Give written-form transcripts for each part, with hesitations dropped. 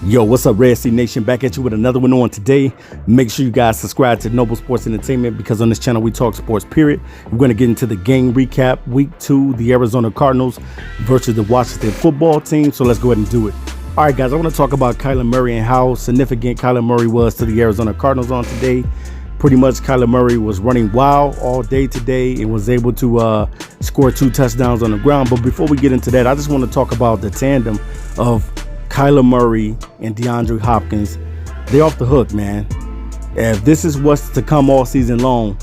Yo, what's up, Red Sea Nation? Back at you with another one on today. Make sure you guys subscribe to Noble Sports Entertainment, because on this channel we talk sports, period. We're going to get into the game recap. Week 2, the Arizona Cardinals versus the Washington football team. So let's go ahead and do it. All right, guys, I want to talk about Kyler Murray and how significant Kyler Murray was to the Arizona Cardinals on today. Pretty much Kyler Murray was running wild all day today and was able to score 2 touchdowns on the ground. But before we get into that, I just want to talk about the tandem of Kyler Murray and DeAndre Hopkins. They're off the hook, man. If this is what's to come all season long,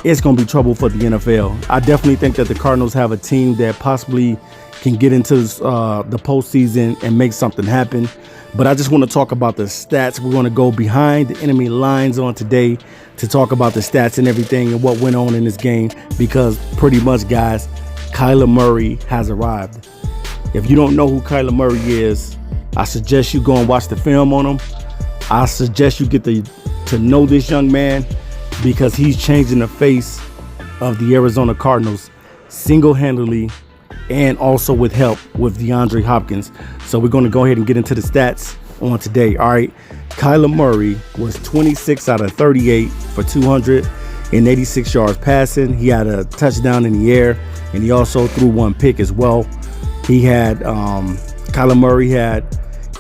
it's going to be trouble for the NFL. I definitely think that the Cardinals have a team that possibly can get into the postseason and make something happen. But I just want to talk about the stats. We're going to go behind the enemy lines on today to talk about the stats and everything and what went on in this game, because pretty much, guys, Kyler Murray has arrived. If you don't know who Kyler Murray is, I suggest you go and watch the film on him. I suggest you get to know this young man, because he's changing the face of the Arizona Cardinals single-handedly, and also with help with DeAndre Hopkins. So we're going to go ahead and get into the stats on today. All right, Kyler Murray was 26 out of 38 for 286 yards passing. He had a touchdown in the air, and he also threw 1 pick as well. He had Kyler Murray had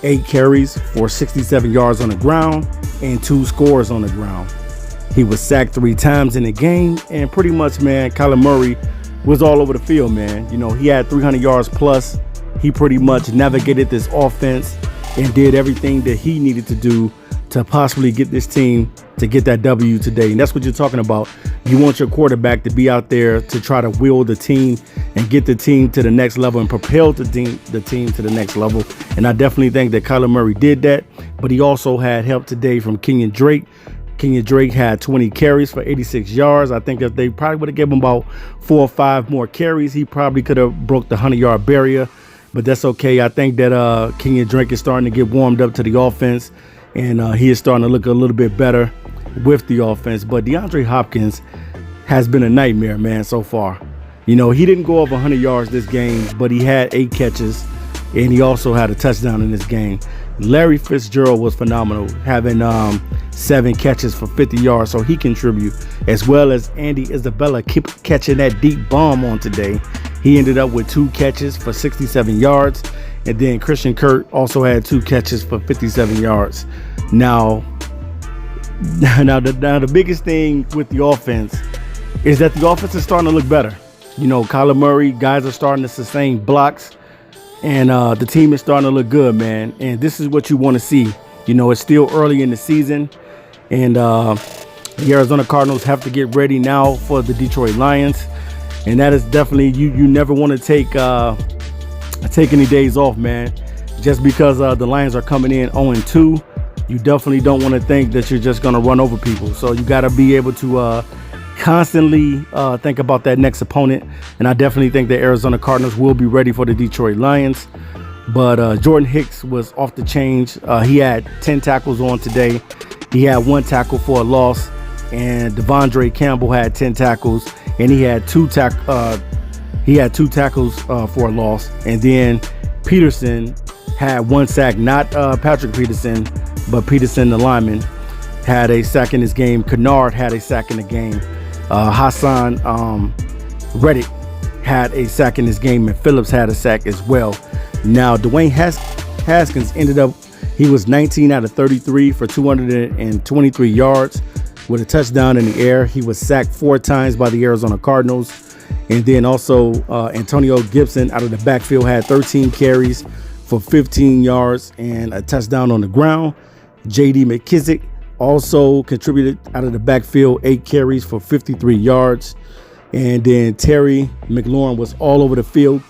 8 carries for 67 yards on the ground and 2 scores on the ground. He was sacked 3 times in the game, and pretty much, man, Kyler Murray was all over the field, man. You know, he had 300 yards plus. He pretty much navigated this offense and did everything that he needed to do to possibly get this team to get that W today. And that's what you're talking about. You want your quarterback to be out there to try to will the team and get the team to the next level and propel the team to the next level. And I definitely think that Kyler Murray did that. But he also had help today from Kenyon Drake. Kenyon Drake had 20 carries for 86 yards. I think if they probably would have given him about 4 or 5 more carries, he probably could have broke the 100-yard barrier. But that's okay. I think that Kenyon Drake is starting to get warmed up to the offense, and he is starting to look a little bit better with the offense. But DeAndre Hopkins has been a nightmare, man, so far. You know, he didn't go over 100 yards this game, but he had 8 catches, and he also had a touchdown in this game. Larry Fitzgerald was phenomenal, having 7 catches for 50 yards, so he contributed, as well as Andy Isabella keep catching that deep bomb on today. He ended up with 2 catches for 67 yards, and then Christian Kirk also had 2 catches for 57 yards. Now the biggest thing with the offense is that the offense is starting to look better. You know, Kyler Murray, guys are starting to sustain blocks, and the team is starting to look good, man. And this is what you want to see. You know, it's still early in the season, and the Arizona Cardinals have to get ready now for the Detroit Lions. And that is definitely, you never want to take any days off, man. Just because the Lions are coming in 0-2, you definitely don't want to think that you're just going to run over people. So you got to be able to constantly think about that next opponent. And I definitely think the Arizona Cardinals will be ready for the Detroit Lions. But Jordan Hicks was off the change. He had 10 tackles on today. He had 1 tackle for a loss. And Devondre Campbell had 10 tackles, and he had 2 tackles for a loss. And then Peterson had 1 sack, not Patrick Peterson, but Peterson, the lineman, had a sack in his game. Kennard had a sack in the game. Hassan Reddick had a sack in his game, and Phillips had a sack as well. Now, Dwayne Haskins ended up, he was 19 out of 33 for 223 yards with a touchdown in the air. He was sacked 4 times by the Arizona Cardinals. And then also Antonio Gibson out of the backfield had 13 carries for 15 yards and a touchdown on the ground. J.D. McKissick also contributed out of the backfield, 8 carries for 53 yards. And then Terry McLaurin was all over the field.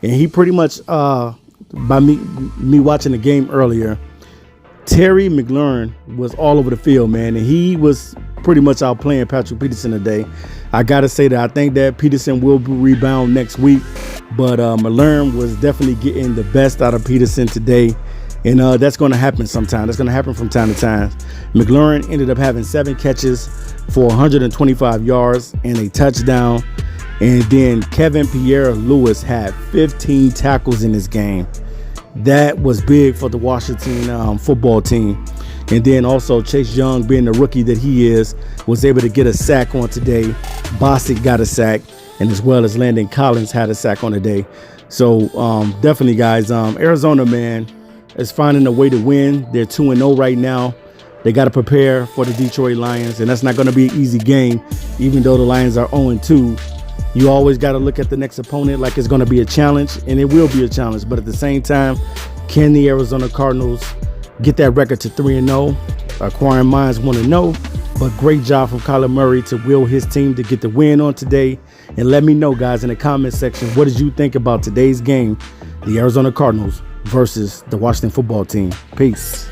And he pretty much, by me watching the game earlier, Terry McLaurin was all over the field, man. And he was pretty much outplaying Patrick Peterson today. I got to say that I think that Peterson will rebound next week. But McLaurin was definitely getting the best out of Peterson today. And that's going to happen sometime. That's going to happen from time to time. McLaurin ended up having 7 catches for 125 yards and a touchdown. And then Kevin Pierre-Louis had 15 tackles in this game. That was big for the Washington football team. And then also Chase Young, being the rookie that he is, was able to get a sack on today. Bostic got a sack, and as well as Landon Collins had a sack on the day. So definitely, guys, Arizona, man, is finding a way to win. They're 2-0 right now. They got to prepare for the Detroit Lions, and that's not going to be an easy game, even though the Lions are 0-2. You always got to look at the next opponent like it's going to be a challenge, and it will be a challenge. But at the same time, can the Arizona Cardinals get that record to 3-0? Acquiring minds want to know. But great job from Kyler Murray to will his team to get the win on today. And let me know, guys, in the comment section, what did you think about today's game, the Arizona Cardinals versus the Washington football team? Peace.